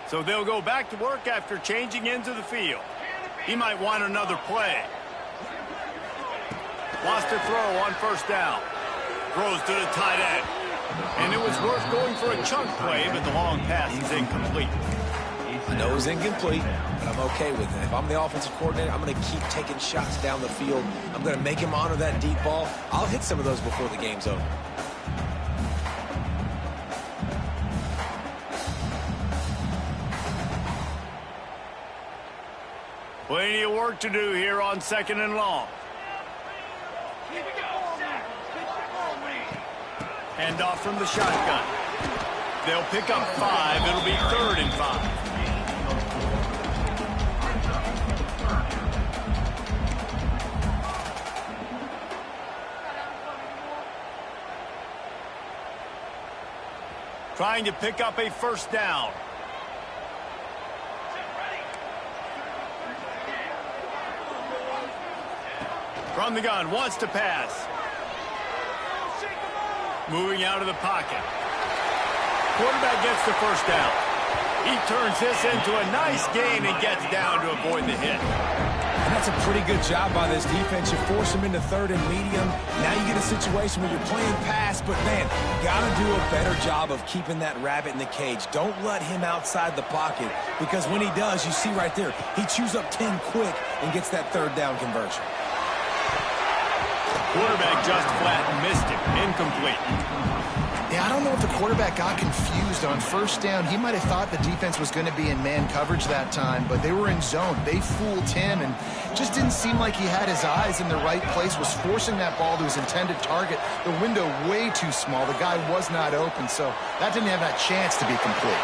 So they'll go back to work after changing into the field. He might want another play. Lost a throw on first down. Throws to the tight end. And it was worth going for a chunk play, but the long pass is incomplete. I know it was incomplete, but I'm okay with it. If I'm the offensive coordinator, I'm going to keep taking shots down the field. I'm going to make him honor that deep ball. I'll hit some of those before the game's over. Plenty of work to do here on 2nd and long. Hand off from the shotgun. They'll pick up 5. It'll be 3rd and 5. Trying to pick up a first down. From the gun, wants to pass. Moving out of the pocket. Quarterback gets the first down. He turns this into a nice gain and gets down to avoid the hit. And that's a pretty good job by this defense. You force him into 3rd and medium. Now you get a situation where you're playing pass, but, man, got to do a better job of keeping that rabbit in the cage. Don't let him outside the pocket, because when he does, you see right there, he chews up 10 quick and gets that 3rd down conversion. Quarterback just flat missed it. Incomplete. Yeah, I don't know if the quarterback got confused on first down. He might have thought the defense was going to be in man coverage that time, but they were in zone. They fooled him and just didn't seem like he had his eyes in the right place, was forcing that ball to his intended target. The window way too small. The guy was not open, so that didn't have that chance to be complete.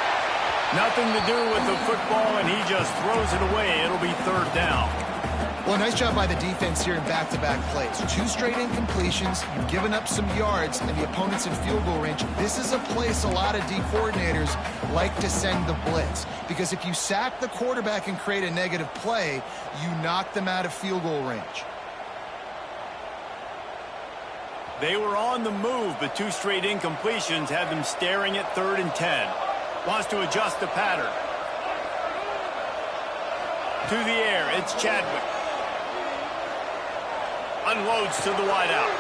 Nothing to do with the football, and he just throws it away. It'll be 3rd down. Well, nice job by the defense here in back-to-back plays. 2 straight incompletions, you've given up some yards, and the opponent's in field goal range. This is a place a lot of D coordinators like to send the blitz, because if you sack the quarterback and create a negative play, you knock them out of field goal range. They were on the move, but 2 straight incompletions had them staring at 3rd and 10. Wants to adjust the pattern. To the air, it's Chadwick. Unloads to the wideout.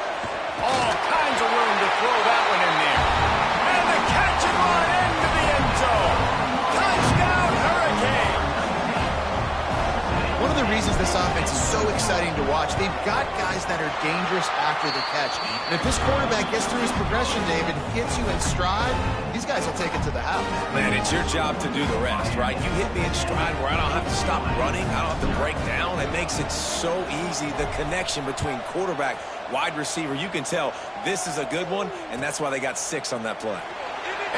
All kinds of room to throw that one in there. And the catch and run into the end zone. Touchdown, Hurricane. One of the reasons this offense is so exciting to watch, they've got guys that are dangerous after the catch. And if this quarterback gets through his progression, David, hits you in stride, these guys will take it to the house. Man, it's your job to do the rest, right? You hit me in stride where I don't have to stop running. I don't have to break down. It makes it so easy. The connection between quarterback, wide receiver, you can tell this is a good one, and that's why they got 6 on that play.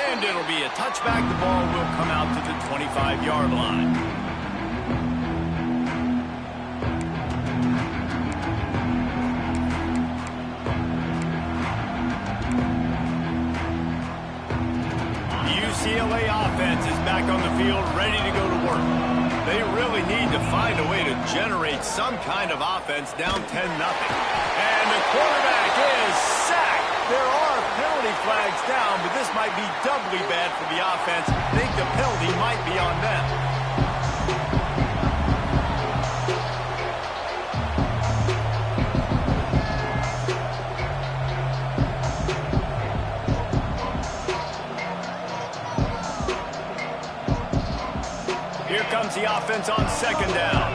And it'll be a touchback. The ball will come out to the 25-yard line. UCLA offense is back on the field, ready to go to work. They really need to find a way to generate some kind of offense down 10-0. And the quarterback is sacked. There are penalty flags down, but this might be doubly bad for the offense. I think the penalty might be on them. Comes the offense on 2nd down.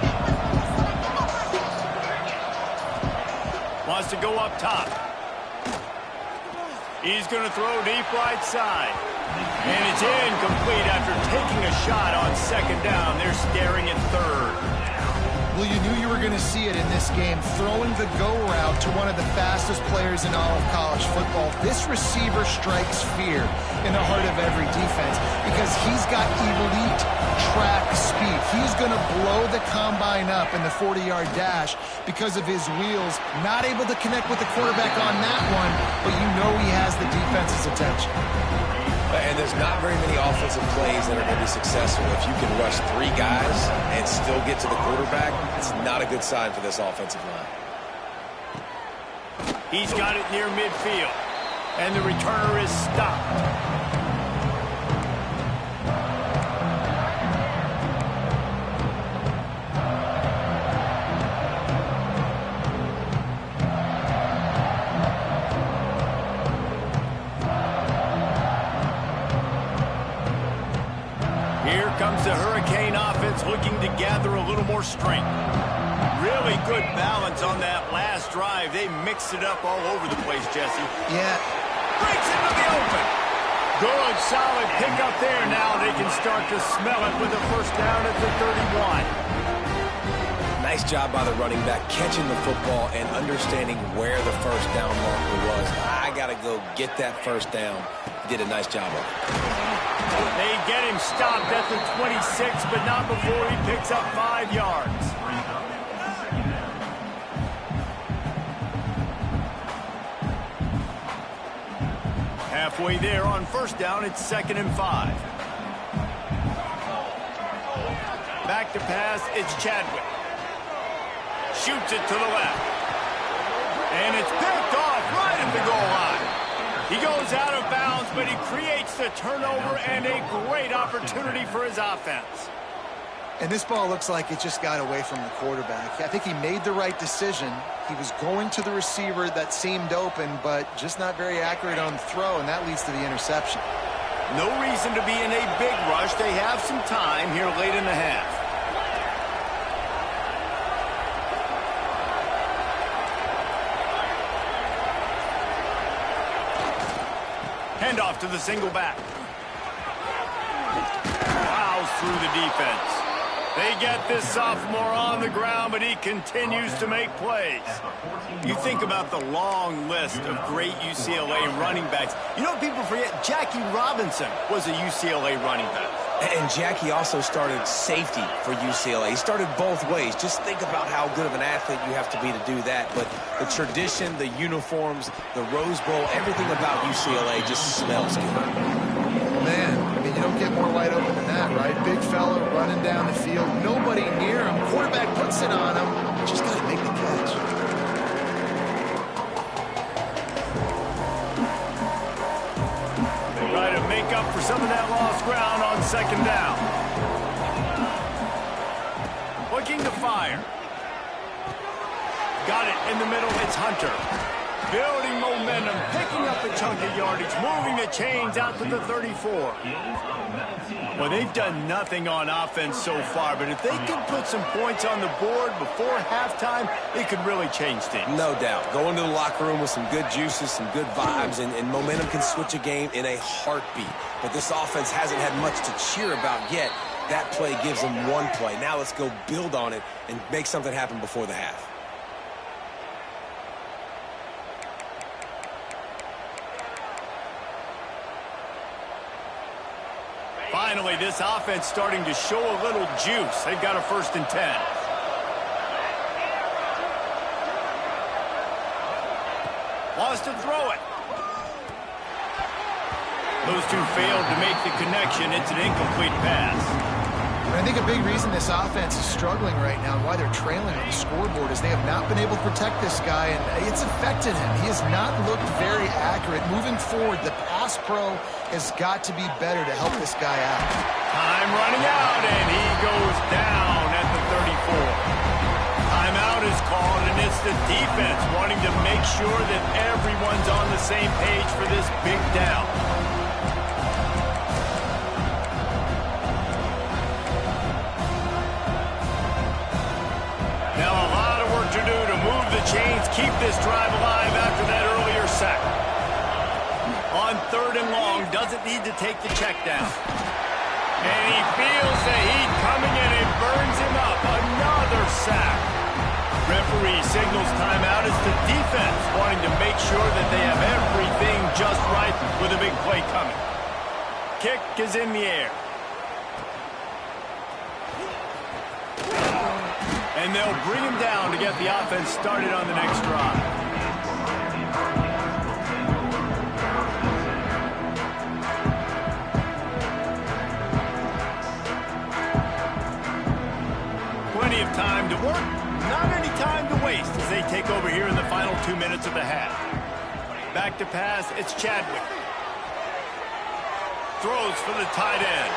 Wants to go up top. He's going to throw deep right side. And it's incomplete after taking a shot on 2nd down. They're staring at 3rd. Well, you knew you were going to see it in this game, throwing the go route to one of the fastest players in all of college football. This receiver strikes fear in the heart of every defense because he's got elite track speed. He's going to blow the combine up in the 40-yard dash because of his wheels. Not able to connect with the quarterback on that one, but you know he has the defense's attention. And there's not very many offensive plays that are going to be successful. If you can rush 3 guys and still get to the quarterback, it's not a good sign for this offensive line. He's got it near midfield, and the returner is stopped. comes the Hurricane offense looking to gather a little more strength. Really good balance on that last drive. They mixed it up all over the place, Jesse. Yeah. Breaks into the open. Good, solid pickup there. Now they can start to smell it with a first down at the 31. Nice job by the running back, catching the football and understanding where the first down marker was. I got to go get that first down. He did a nice job of it. They get him stopped at the 26, but not before he picks up 5 yards. Halfway there on first down, it's 2nd and 5. Back to pass, it's Chadwick. Shoots it to the left. And it's picked off right at the goal line. He goes out of bounds, but he creates the turnover and a great opportunity for his offense. And this ball looks like it just got away from the quarterback. I think he made the right decision. He was going to the receiver that seemed open, but just not very accurate on the throw, and that leads to the interception. No reason to be in a big rush. They have some time here late in the half. Handoff to the single back. Plows through the defense. They get this sophomore on the ground, but he continues to make plays. You think about the long list of great UCLA running backs. You know, people forget Jackie Robinson was a UCLA running back. And Jackie also started safety for UCLA. He started both ways. Just think about how good of an athlete you have to be to do that. But the tradition, the uniforms, the Rose Bowl, everything about UCLA just smells good. Man, I mean, you don't get more wide open than that, right? Big fella running down the field, nobody near him. Quarterback puts it on him. Just got to make the catch. They try to make up for some of that lost ground on 2nd down. Looking to fire. Got it in the middle. It's Hunter. Building momentum, picking up a chunk of yardage, moving the chains out to the 34. Well, they've done nothing on offense so far, but if they can put some points on the board before halftime, it could really change things. No doubt. Go into the locker room with some good juices, some good vibes, and momentum can switch a game in a heartbeat. But this offense hasn't had much to cheer about yet. That play gives them one play. Now let's go build on it and make something happen before the half. Finally, this offense starting to show a little juice. They've got a 1st and 10. Wants to throw it. Those two failed to make the connection. It's an incomplete pass. And I think a big reason this offense is struggling right now and why they're trailing on the scoreboard is they have not been able to protect this guy, and it's affected him. He has not looked very accurate. Moving forward, the pass pro has got to be better to help this guy out. Time running out, and he goes down at the 34. Timeout is called, and it's the defense wanting to make sure that everyone's on the same page for this big down. Chains keep this drive alive after that earlier sack. On 3rd and long, doesn't need to take the check down. And he feels the heat coming in and burns him up. Another sack. Referee signals timeout as the defense wanting to make sure that they have everything just right with a big play coming. Kick is in the air. And they'll bring him down to get the offense started on the next drive. Plenty of time to work, not any time to waste as they take over here in the final 2 minutes of the half. Back to pass, it's Chadwick. Throws for the tight end.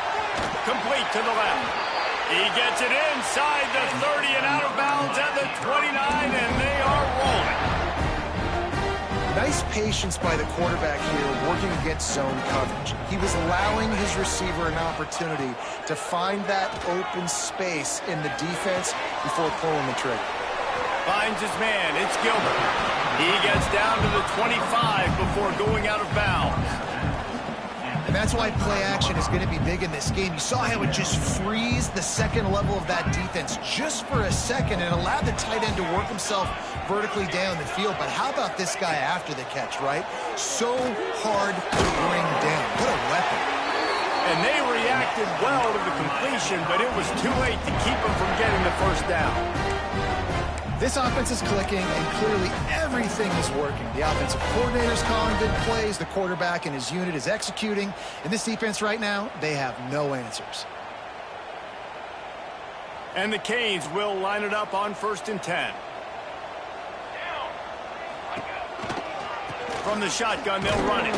Complete to the left. He gets it inside the 30 and out of bounds at the 29, and they are rolling. Nice patience by the quarterback here working against zone coverage. He was allowing his receiver an opportunity to find that open space in the defense before pulling the trigger. Finds his man. It's Gilbert. He gets down to the 25 before going out of bounds. And that's why play action is going to be big in this game. You saw how it just frees the second level of that defense just for a second and allowed the tight end to work himself vertically down the field. But how about this guy after the catch, right? So hard to bring down. What a weapon. And they reacted well to the completion, but it was too late to keep him from getting the first down. This offense is clicking, and clearly everything is working. The offensive coordinator's calling good plays. The quarterback and his unit is executing. In this defense right now, they have no answers. And the Canes will line it up on 1st and 10. From the shotgun, they'll run it.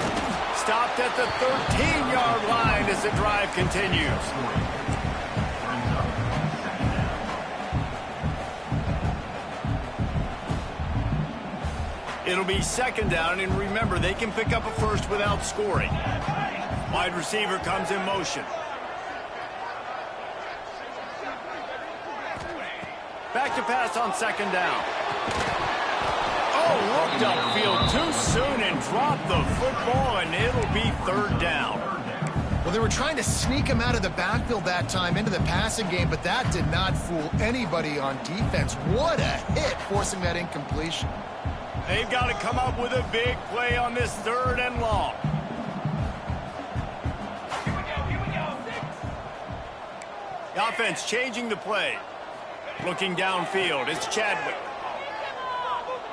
Stopped at the 13-yard line as the drive continues. It'll be 2nd down, and remember, they can pick up a first without scoring. Wide receiver comes in motion. Back to pass on 2nd down. Oh, looked upfield too soon and dropped the football, and it'll be 3rd down. Well, they were trying to sneak him out of the backfield that time into the passing game, but that did not fool anybody on defense. What a hit, forcing that incompletion. They've got to come up with a big play on this 3rd and long. The offense changing the play. Looking downfield, it's Chadwick.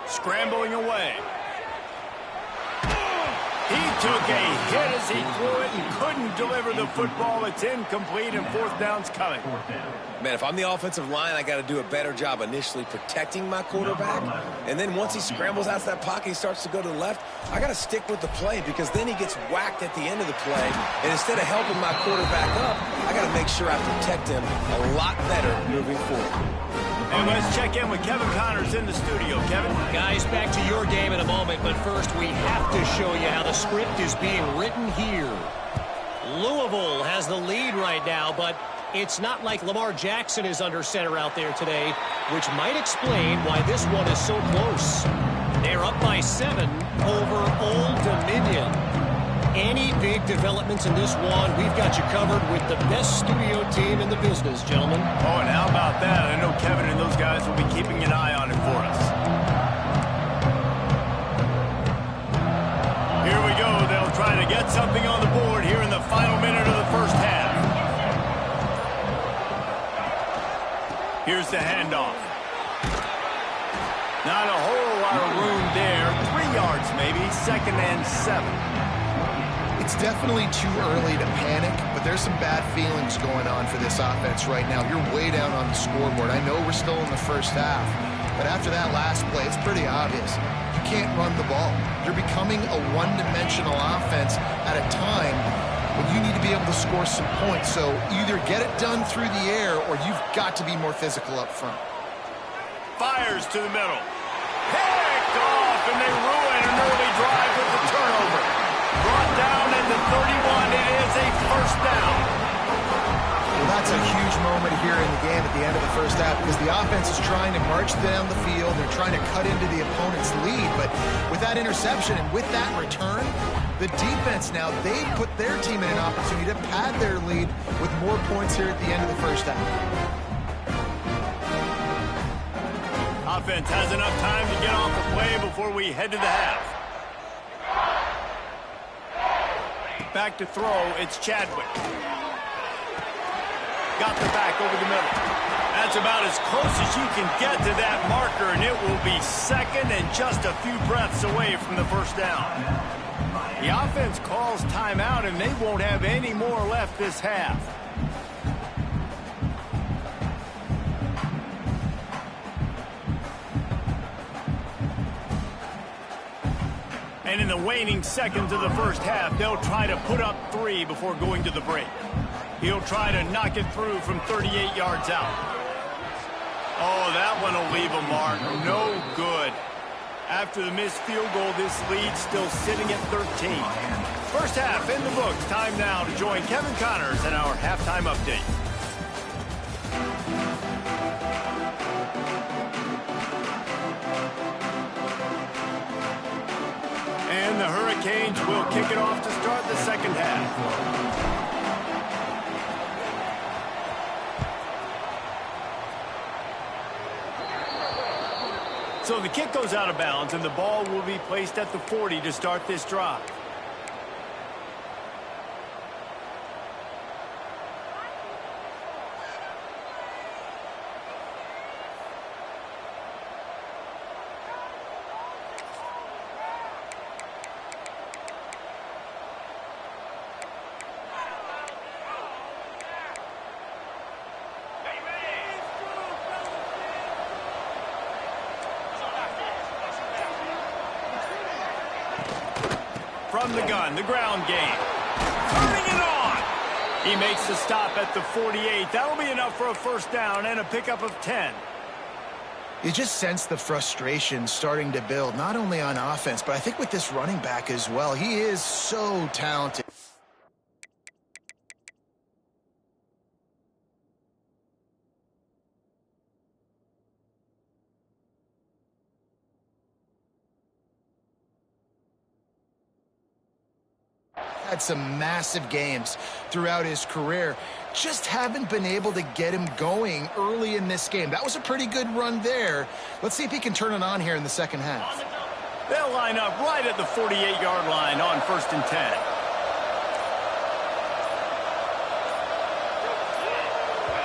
Scrambling away. He took a hit as he threw it and couldn't deliver the football. It's incomplete, and 4th down's coming. Man, if I'm the offensive line, I got to do a better job initially protecting my quarterback. And then once he scrambles out of that pocket, he starts to go to the left, I got to stick with the play because then he gets whacked at the end of the play. And instead of helping my quarterback up, I got to make sure I protect him a lot better moving forward. And let's check in with Kevin Connors in the studio. Kevin? Guys, back to your game in a moment, but first we have to show you how the script is being written here. Louisville has the lead right now, but it's not like Lamar Jackson is under center out there today, which might explain why this one is so close. They're up by 7 over Old Dominion. Any big developments in this one, we've got you covered with the best studio team in the business, gentlemen. Oh, and how about that? I know Kevin and those guys will be keeping an eye on it for us. Here we go. They'll try to get something on the board here in the final minute of the first half. Here's the handoff. Not a whole lot of room there. 3 yards maybe. 2nd and 7. It's definitely too early to panic, but there's some bad feelings going on for this offense right now. You're way down on the scoreboard. I know we're still in the first half, but after that last play, it's pretty obvious. You can't run the ball. You're becoming a one-dimensional offense at a time when you need to be able to score some points. So either get it done through the air or you've got to be more physical up front. Fires to the middle. Picked off, and they ruin an early drive with the turnover. Brought down at the 31. It is a 1st down. Well, that's a huge moment here in the game at the end of the first half because the offense is trying to march down the field. They're trying to cut into the opponent's lead. But with that interception and with that return, the defense now, they put their team in an opportunity to pad their lead with more points here at the end of the first half. Offense has enough time to get off the play before we head to the half. Back to throw, it's Chadwick. Got the back over the middle. That's about as close as you can get to that marker, and it will be 2nd and just a few breaths away from the 1st down. The offense calls timeout, and they won't have any more left this half. And in the waning seconds of the first half, they'll try to put up 3 before going to the break. He'll try to knock it through from 38 yards out. Oh, that one will leave a mark. No good. After the missed field goal, this lead's still sitting at 13. First half in the books. Time now to join Kevin Connors in our halftime update. And the Hurricanes will kick it off to start the second half. So the kick goes out of bounds, and the ball will be placed at the 40 to start this drive. From the gun, the ground game. Turning it on! He makes the stop at the 48. That'll be enough for a first down and a pickup of 10. You just sense the frustration starting to build, not only on offense, but I think with this running back as well. He is so talented. Had some massive games throughout his career. Just haven't been able to get him going early in this game. That was a pretty good run there. Let's see if he can turn it on here in the second half. They'll line up right at the 48-yard line on 1st and 10.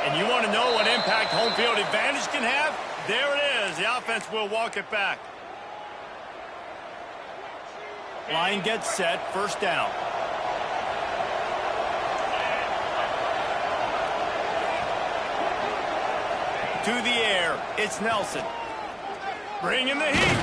And you want to know what impact home field advantage can have? There it is. The offense will walk it back. Line gets set. First down. To the air, it's Nelson. Bringing the heat.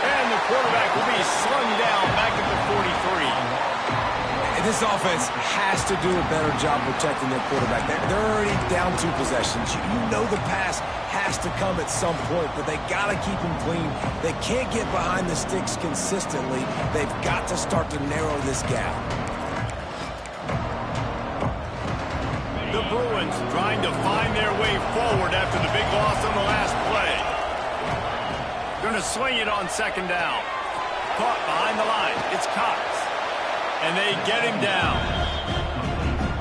And the quarterback will be slung down back at the 43. This offense has to do a better job protecting their quarterback. They're already down 2 possessions. You know the pass has to come at some point, but they got to keep him clean. They can't get behind the sticks consistently. They've got to start to narrow this gap. The Bruins trying to find their way forward after the big loss on the last play. Going to swing it on second down. Caught behind the line. It's Cox. And they get him down.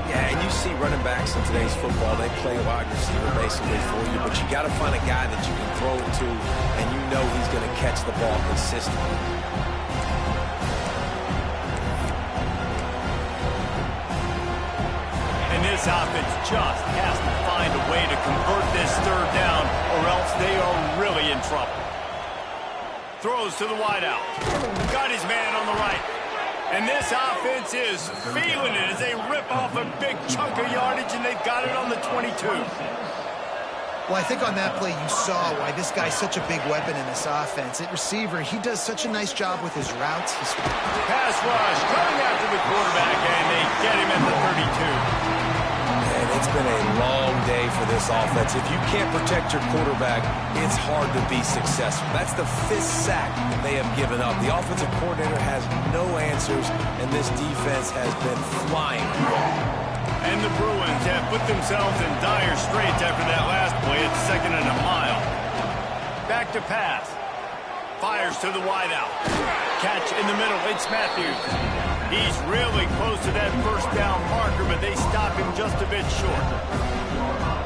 Yeah, and you see running backs in today's football, they play wide receiver basically for you, but you got to find a guy that you can throw it to, and you know he's going to catch the ball consistently. This offense just has to find a way to convert this third down, or else they are really in trouble. Throws to the wideout. Got his man on the right. And this offense is feeling it as they rip off a big chunk of yardage, and they've got it on the 22. Well, I think on that play you saw why this guy's such a big weapon in this offense. At receiver, he does such a nice job with his routes. Pass rush coming after the quarterback, and they get him at the 32. And it's been a long day for this offense. If you can't protect your quarterback, it's hard to be successful. That's the 5th sack that they have given up. The offensive coordinator has no answers, and this defense has been flying. And the Bruins have put themselves in dire straits after that last play at 2nd and a mile. Back to pass. Fires to the wideout. Catch in the middle. It's Matthews. He's really close to that first down marker, but they stop him just a bit short.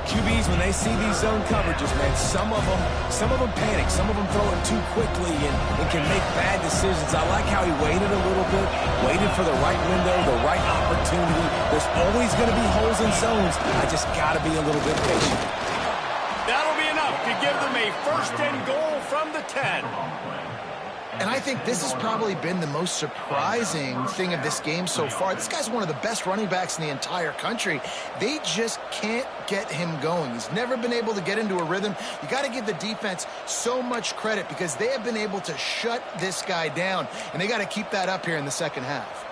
QBs, when they see these zone coverages, man, some of them panic. Some of them throw it too quickly and can make bad decisions. I like how he waited a little bit, waited for the right window, the right opportunity. There's always going to be holes in zones. I just got to be a little bit patient. That'll be enough to give them a first and goal from the 10. And I think this has probably been the most surprising thing of this game so far. This guy's one of the best running backs in the entire country. They just can't get him going. He's never been able to get into a rhythm. You got to give the defense so much credit because they have been able to shut this guy down, and they got to keep that up here in the second half.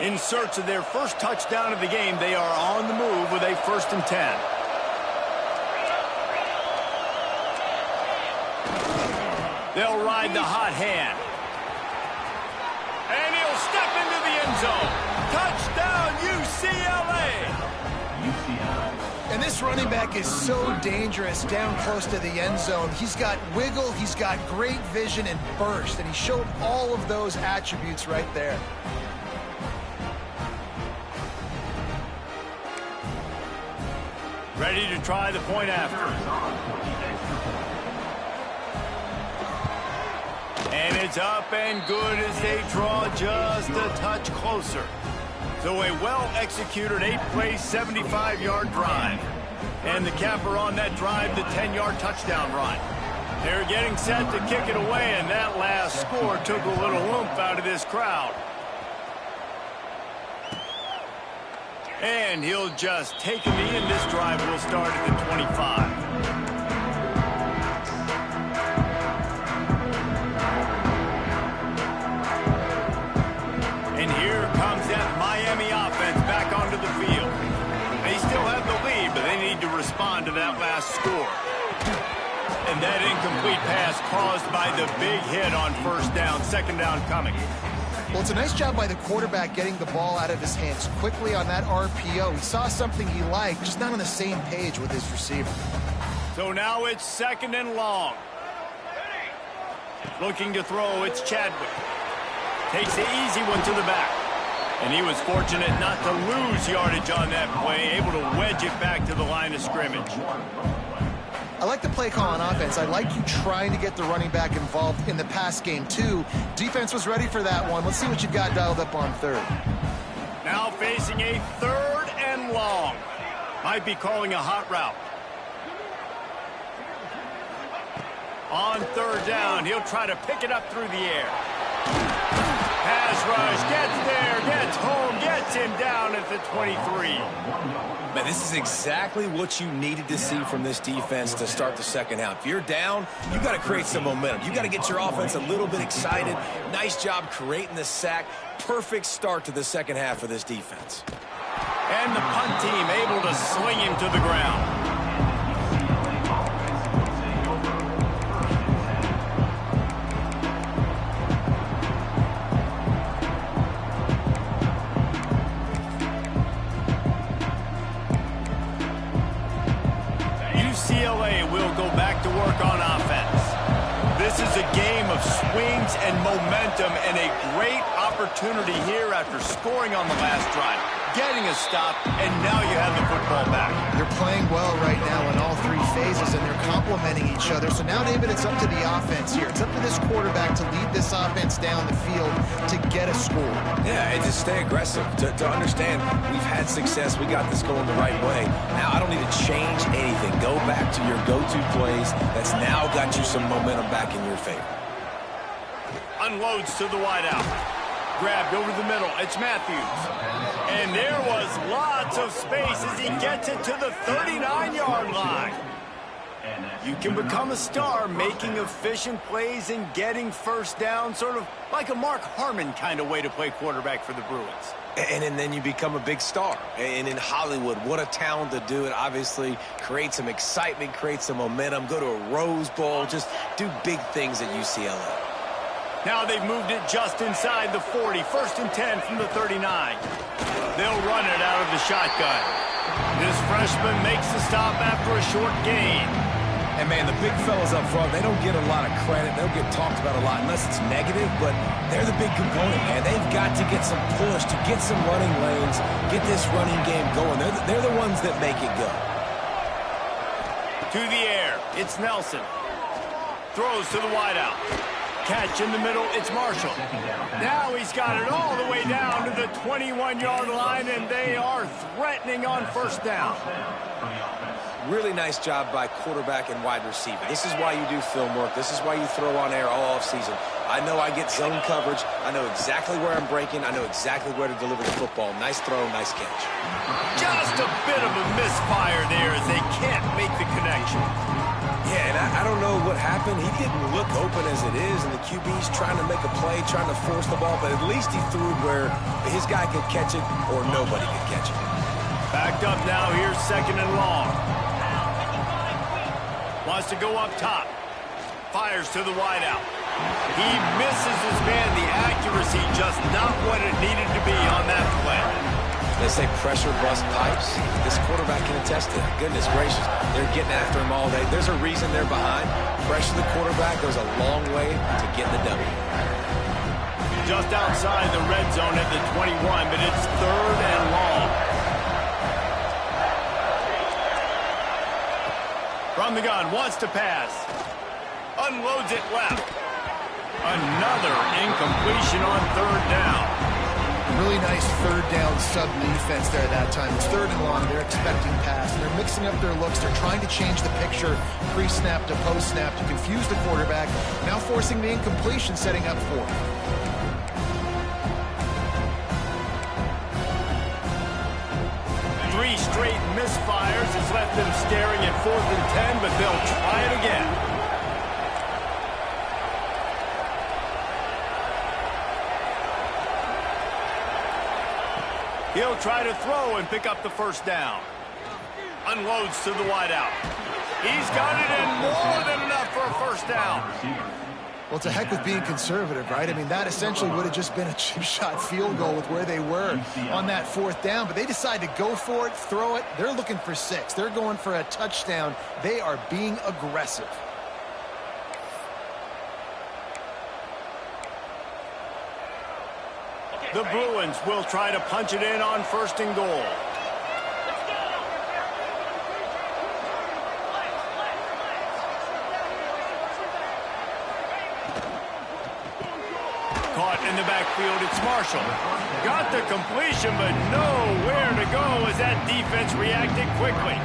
In search of their first touchdown of the game, they are on the move with a 1st and 10. They'll ride the hot hand. And he'll step into the end zone. Touchdown, UCLA! And this running back is so dangerous down close to the end zone. He's got wiggle, he's got great vision and burst, and he showed all of those attributes right there. Ready to try the point after. And it's up and good as they draw just a touch closer. So a well-executed 8-play, 75-yard drive. And the capper on that drive, the 10-yard touchdown run. They're getting set to kick it away, and that last score took a little oomph out of this crowd. And he'll just take a knee, and this drive will start at the 25. And here comes that Miami offense back onto the field. They still have the lead, but they need to respond to that last score. And that incomplete pass caused by the big hit on first down, second down coming. Well, it's a nice job by the quarterback getting the ball out of his hands quickly on that RPO. He saw something he liked, just not on the same page with his receiver. So now it's second and long. Looking to throw, it's Chadwick. Takes the easy one to the back. And he was fortunate not to lose yardage on that play, able to wedge it back to the line of scrimmage. I like the play call on offense. I like you trying to get the running back involved in the pass game, too. Defense was ready for that one. Let's see what you got dialed up on third. Now facing a third and long. Might be calling a hot route. On third down, he'll try to pick it up through the air. Pass rush, gets there, gets home, gets him down at the 23. Man, this is exactly what you needed to see from this defense to start the second half. If you're down, you got to create some momentum. You got to get your offense a little bit excited. Nice job creating the sack. Perfect start to the second half for this defense. And the punt team able to sling him to the ground. UCLA will go back to work on offense. This is a game of swings and momentum, and a great opportunity here after scoring on the last drive, getting a stop, and now you have the football back. They're playing well right now in all three phases, and they're complementing each other. So now, David, it's up to the offense here. It's up to this quarterback to lead this offense down the field to get a score. Yeah, and to stay aggressive, to understand we've had success, we got this going the right way. Now I don't need to change anything. Go back to your go-to plays. That's now got you some momentum back in your favor. Unloads to the wideout. Grabbed over the middle. It's Matthews. And there was lots of space as he gets it to the 39-yard line. You can become a star making efficient plays and getting first down, sort of like a Mark Harmon kind of way to play quarterback for the Bruins. And then you become a big star. And in Hollywood, what a town to do it. Obviously, create some excitement, create some momentum, go to a Rose Bowl, just do big things at UCLA. Now they've moved it just inside the 40. First and 10 from the 39. They'll run it out of the shotgun. This freshman makes the stop after a short gain. And, man, the big fellas up front, they don't get a lot of credit. They'll get talked about a lot unless it's negative, but they're the big component, man. They've got to get some push, to get some running lanes, get this running game going. They're the ones that make it go. To the air, it's Nelson. Throws to the wideout. Catch in the middle, it's Marshall. Now he's got it all the way down to the 21-yard line, and they are threatening on first down. Really nice job by quarterback and wide receiver. This is why you do film work. This is why you throw on air all offseason. I know I get zone coverage. I know exactly where I'm breaking. I know exactly where to deliver the football. Nice throw, nice catch. Just a bit of a misfire there as they can't make the connection. Yeah, and I don't know what happened. He didn't look open as it is, and the QB's trying to make a play, trying to force the ball, but at least he threw where his guy could catch it or nobody could catch it. Backed up now, here's second and long. Wants to go up top. Fires to the wideout. He misses his man. The accuracy just not what it needed to be on that play. They say pressure bust pipes. This quarterback can attest to that. Goodness gracious, they're getting after him all day. There's a reason they're behind. Pressure the quarterback goes a long way to getting the W. Just outside the red zone at the 21, but it's 3rd and long. From the gun, wants to pass. Unloads it left. Another incompletion on 3rd down. Really nice 3rd down sub defense there at that time. It's 3rd and long. They're expecting pass. They're mixing up their looks. They're trying to change the picture pre-snap to post-snap to confuse the quarterback. Now forcing the incompletion, setting up 4th. 3 straight misfires has left them staring at 4th and 10, but they'll try it again. He'll try to throw and pick up the 1st down. Unloads to the wideout. He's got it in, more than enough for a 1st down. Well, to heck with being conservative, right? I mean, that essentially would have just been a chip shot field goal with where they were on that 4th down. But they decide to go for it, throw it. They're looking for 6. They're going for a touchdown. They are being aggressive. The Bruins will try to punch it in on 1st and goal. Caught in the backfield, it's Marshall. Got the completion, but nowhere to go as that defense reacted quickly.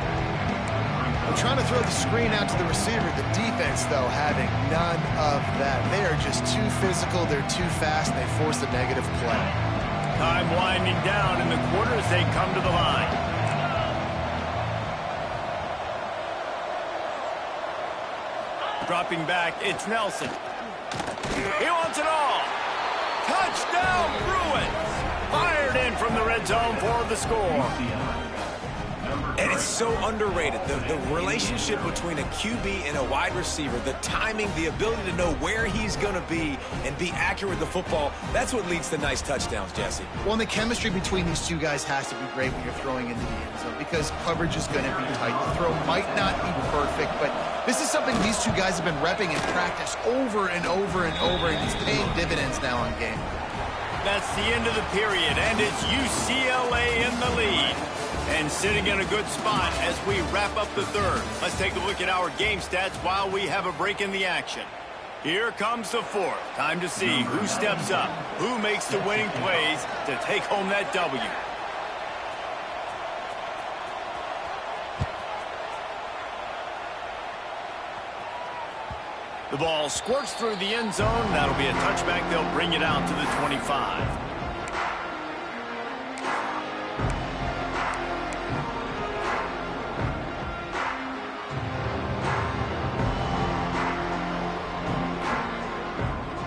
They're trying to throw the screen out to the receiver. The defense, though, having none of that. They are just too physical. They're too fast, and they force a negative play. Time winding down in the quarter as they come to the line. Dropping back, it's Nelson. He wants it all. Touchdown, Bruins! Fired in from the red zone for the score. And it's so underrated. The relationship between a QB and a wide receiver, the timing, the ability to know where he's going to be and be accurate with the football, that's what leads to nice touchdowns, Jesse. Well, and the chemistry between these two guys has to be great when you're throwing into the end zone because coverage is going to be tight. The throw might not be perfect, but this is something these two guys have been repping in practice over and over and over, and it's paying dividends now on game. That's the end of the period, and it's UCLA in the lead. And sitting in a good spot as we wrap up the 3rd. Let's take a look at our game stats while we have a break in the action. Here comes the 4th. Time to see who steps up, who makes the winning plays to take home that W. The ball squirts through the end zone. That'll be a touchback. They'll bring it out to the 25.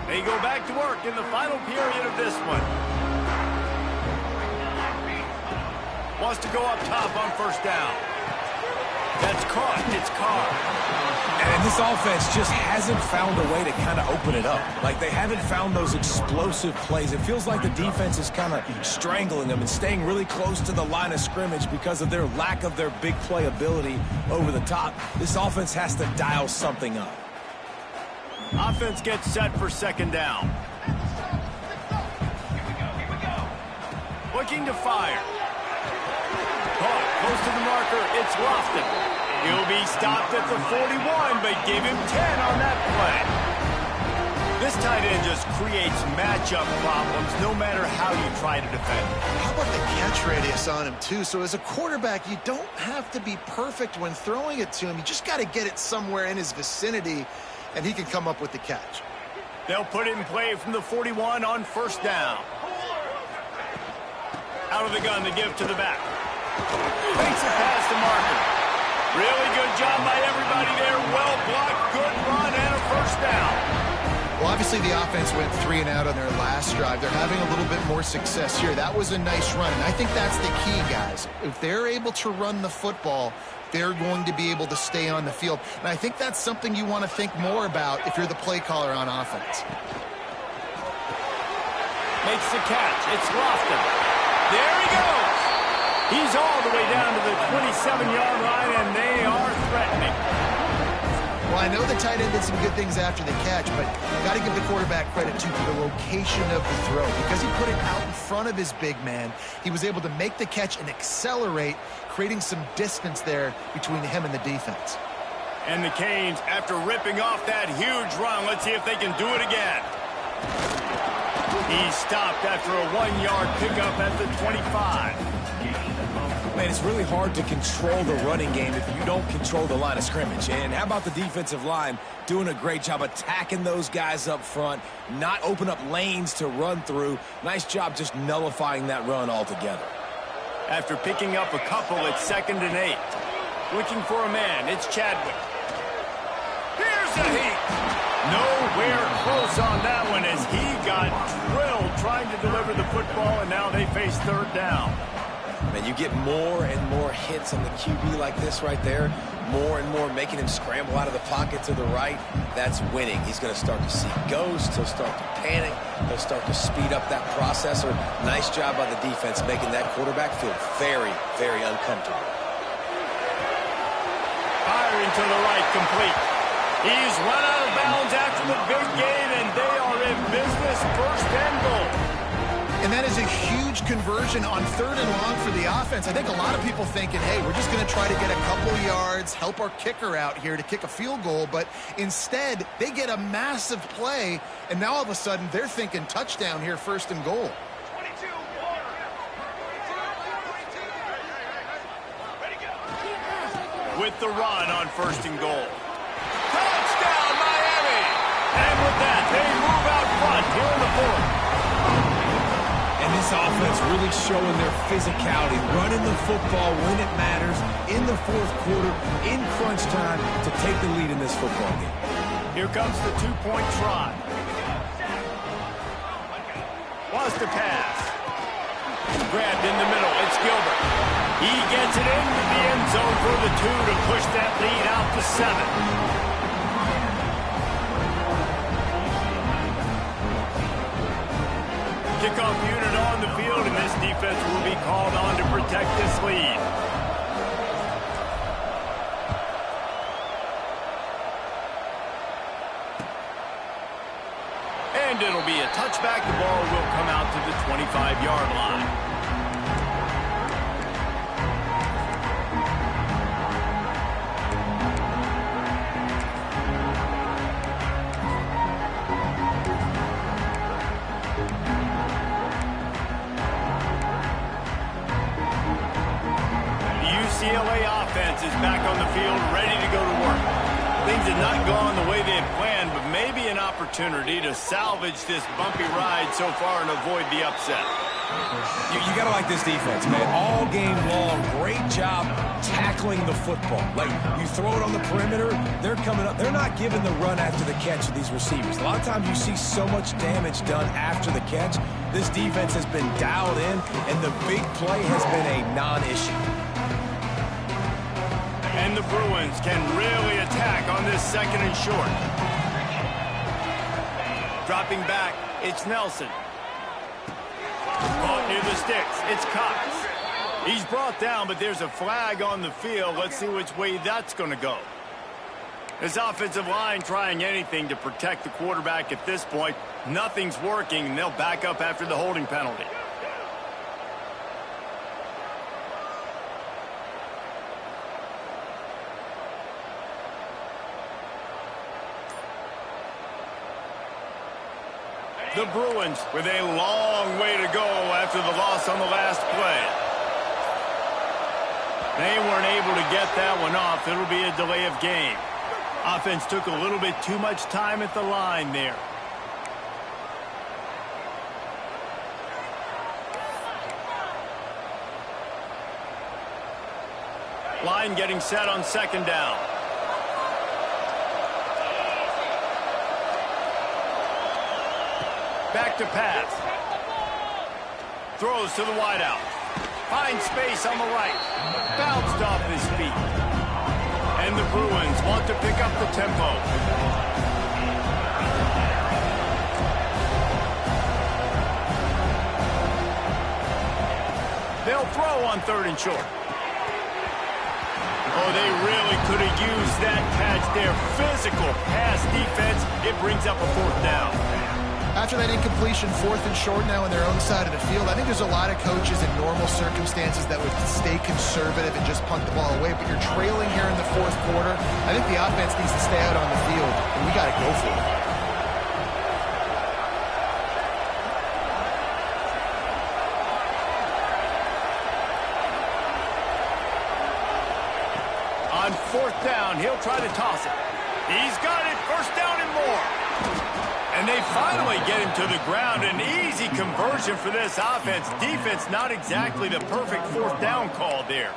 They go back to work in the final period of this one. Wants to go up top on 1st down. That's caught. It's Carr. And this offense just hasn't found a way to kind of open it up. Like, they haven't found those explosive plays. It feels like the defense is kind of strangling them and staying really close to the line of scrimmage because of their lack of their big play ability over the top. This offense has to dial something up. Offense gets set for 2nd down. Looking to fire. Caught close to the marker. It's Lofton. He'll be stopped at the 41, but give him 10 on that play. This tight end just creates matchup problems no matter how you try to defend. How about the catch radius on him, too? So as a quarterback, you don't have to be perfect when throwing it to him. You just got to get it somewhere in his vicinity, and he can come up with the catch. They'll put it in play from the 41 on 1st down. Out of the gun, the give to the back. Fakes it past the marker. Really good job by everybody there. Well blocked, good run, and a 1st down. Well, Well, obviously the offense went 3 and out on their last drive. They're having a little bit more success here. That was a nice run, and I think that's the key, guys. If they're able to run the football, they're going to be able to stay on the field. And I think that's something you want to think more about if you're the play caller on offense. Makes the catch. It's Lofton. There he goes. He's all the way down to the 27-yard line, and they are threatening. Well, I know the tight end did some good things after the catch, but got to give the quarterback credit to the location of the throw. Because he put it out in front of his big man, he was able to make the catch and accelerate, creating some distance there between him and the defense. And the Canes, after ripping off that huge run, let's see if they can do it again. He stopped after a 1-yard pickup at the 25. Man, it's really hard to control the running game if you don't control the line of scrimmage. And how about the defensive line doing a great job attacking those guys up front, not open up lanes to run through. Nice job just nullifying that run altogether. After picking up a couple, it's 2nd and 8. Looking for a man, it's Chadwick. Here's a heat. Nowhere close on that one as he got drilled trying to deliver the football, and now they face 3rd down. Man, you get more and more hits on the QB like this right there, more and more making him scramble out of the pocket to the right. That's winning. He's going to start to see ghosts. He'll start to panic. He'll start to speed up that processor. Nice job by the defense making that quarterback feel very, very uncomfortable. Firing to the right, complete. He's run out of bounds after the big gain, and they are in business, 1st and goal. And that is a huge conversion on 3rd and long for the offense. I think a lot of people thinking, hey, we're just going to try to get a couple yards, help our kicker out here to kick a field goal. But instead, they get a massive play, and now all of a sudden they're thinking touchdown here, 1st and goal. With the run on 1st and goal. Touchdown, Miami! And with that, they move out front here in the 4th. And this offense really showing their physicality, running the football when it matters, in the 4th quarter, in crunch time, to take the lead in this football game. Here comes the 2-point try. Wants to pass. Grabbed in the middle, it's Gilbert. He gets it into the end zone for the 2 to push that lead out to 7. Kickoff unit on the field, and this defense will be called on to protect this lead. And it'll be a touchback. The ball will come out to the 25-yard line. UCLA offense is back on the field, ready to go to work. Things had not gone the way they had planned, but maybe an opportunity to salvage this bumpy ride so far and avoid the upset. You got to like this defense, man. All game long, great job tackling the football. Like, you throw it on the perimeter, they're coming up. They're not giving the run after the catch of these receivers. A lot of times you see so much damage done after the catch. This defense has been dialed in, and the big play has been a non-issue. And the Bruins can really attack on this 2nd and short. Dropping back, it's Nelson. Caught near the sticks, it's Cox. He's brought down, but there's a flag on the field. Let's see which way that's going to go. This offensive line trying anything to protect the quarterback at this point. Nothing's working, and they'll back up after the holding penalty. The Bruins with a long way to go after the loss on the last play. They weren't able to get that one off. It'll be a delay of game. Offense took a little bit too much time at the line there. Line getting set on 2nd down. back to pass. Throws to the wideout. Finds space on the right. Bounced off his feet. And the Bruins want to pick up the tempo. They'll throw on 3rd and short. Oh, they really could have used that catch there. Physical pass defense. It brings up a 4th down. After that incompletion, 4th and short now on their own side of the field, I think there's a lot of coaches in normal circumstances that would stay conservative and just punt the ball away. But you're trailing here in the 4th quarter. I think the offense needs to stay out on the field, and we got to go for it. On 4th down, he'll try to toss it. He's got it. 1st down and more. And they finally get him to the ground. An easy conversion for this offense. Defense not exactly the perfect 4th down call there.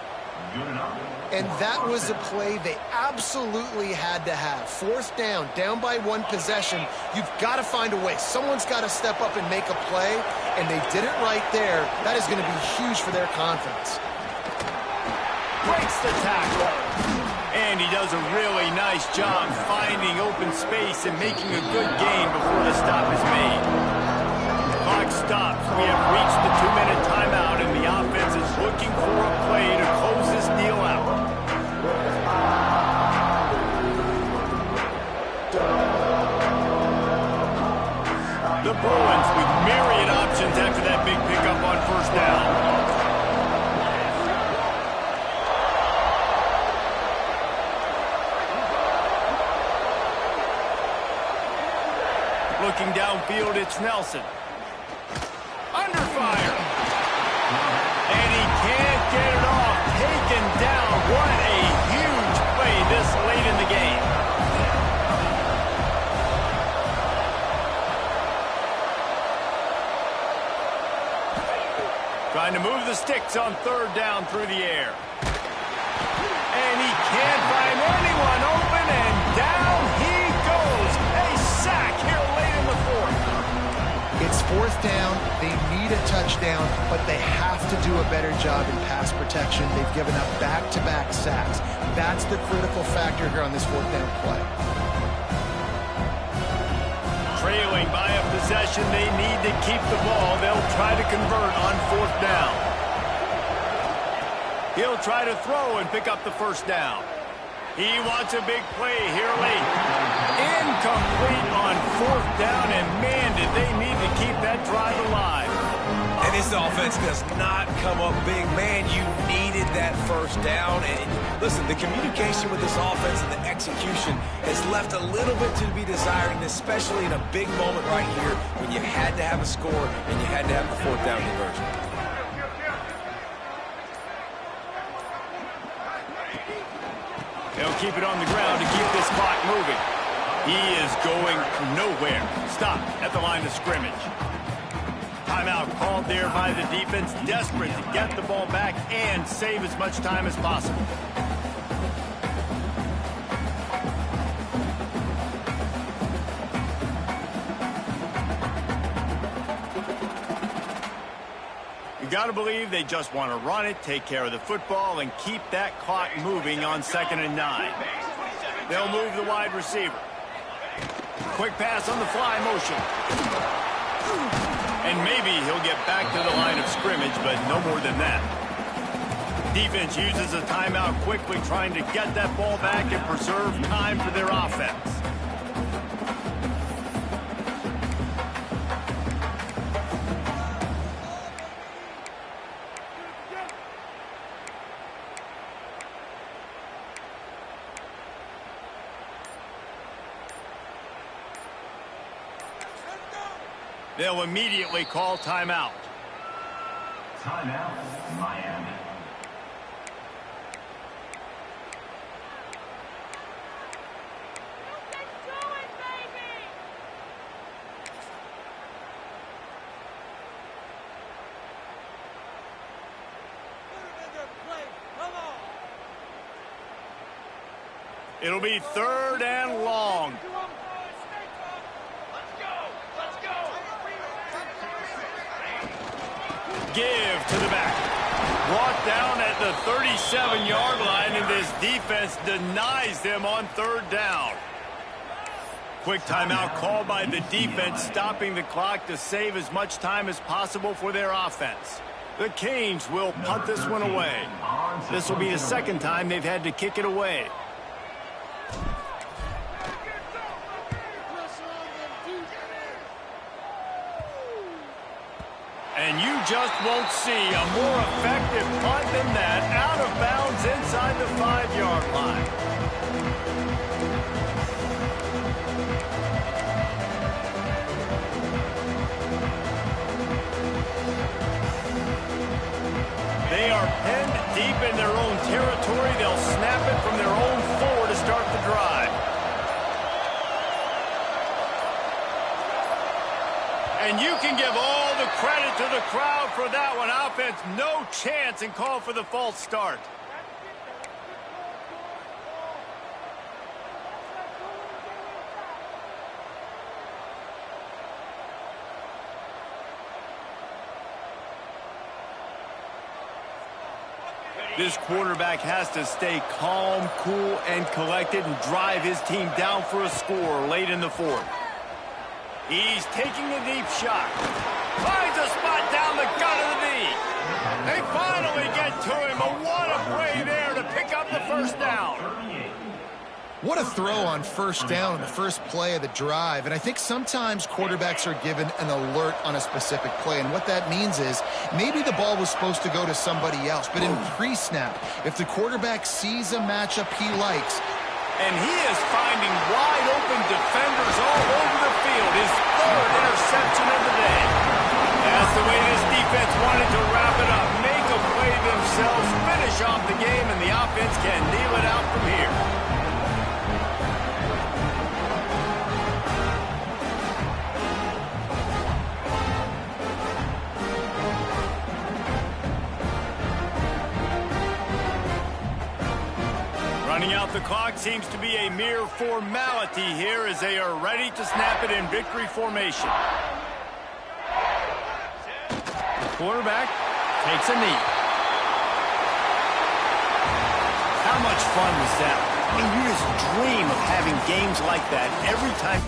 And that was a play they absolutely had to have. 4th down, down by 1 possession. You've got to find a way. Someone's got to step up and make a play, and they did it right there. That is going to be huge for their confidence. Breaks the tackle. And he does a really nice job finding open space and making a good gain before the stop is made. Clock stops. We have reached the 2-minute timeout, and the offense is looking for a play to close this deal out. The Bruins with myriad options after that big pickup on 1st down. Looking downfield, it's Nelson. Under fire. And he can't get it off. Taken down. What a huge play this late in the game. Trying to move the sticks on 3rd down through the air. And he can't find anyone open, and down he goes. A sack here late in the 4th. It's 4th down. They need a touchdown, but they have to do a better job in pass protection. They've given up back-to-back sacks. That's the critical factor here on this 4th down play. Trailing by a possession, they need to keep the ball. They'll try to convert on 4th down. He'll try to throw and pick up the 1st down. He wants a big play here late. Incomplete on 4th down, and man, did they need to keep that drive alive. And this offense does not come up big. Man, you needed that 1st down. And listen, the communication with this offense and the execution has left a little bit to be desired, and especially in a big moment right here when you had to have a score and you had to have the 4th down conversion. They'll keep it on the ground to keep this clock moving. He is going nowhere. Stop at the line of scrimmage. Timeout called there by the defense, desperate to get the ball back and save as much time as possible. You got to believe they just want to run it, take care of the football, and keep that clock moving on 2nd and 9. They'll move the wide receiver. Quick pass on the fly motion. And maybe he'll get back to the line of scrimmage, but no more than that. Defense uses a timeout quickly, trying to get that ball back and preserve time for their offense. They'll immediately call timeout. Timeout, Miami. It'll be 3rd and long. give to the back. Brought down at the 37-yard line, and this defense denies them on third down. Quick timeout called by the defense, stopping the clock to save as much time as possible for their offense. The Canes will punt this one away. This will be the second time they've had to kick it away. And you just won't see a more effective punt than that, out of bounds inside the 5-yard line. They are penned deep in their own territory. They'll snap it from their own 4 to start the drive. And you can give all the credit to the crowd for that one. Offense, no chance, and call for the false start. This quarterback has to stay calm, cool, and collected and drive his team down for a score late in the 4th. He's taking a deep shot. Finds a spot down the gut of the knee. They finally get to him. What a play there to pick up the first down. What a throw on first down on the first play of the drive. And I think sometimes quarterbacks are given an alert on a specific play. And what that means is maybe the ball was supposed to go to somebody else. But in pre-snap, if the quarterback sees a matchup he likes, and he is finding wide-open defenders all over the field. His 3rd interception of the day. That's the way this defense wanted to wrap it up. Make a play themselves, finish off the game, and the offense can kneel it out from here. Running out the clock seems to be a mere formality here as they are ready to snap it in victory formation. The quarterback takes a knee. How much fun was that? I mean, you just dream of having games like that every time.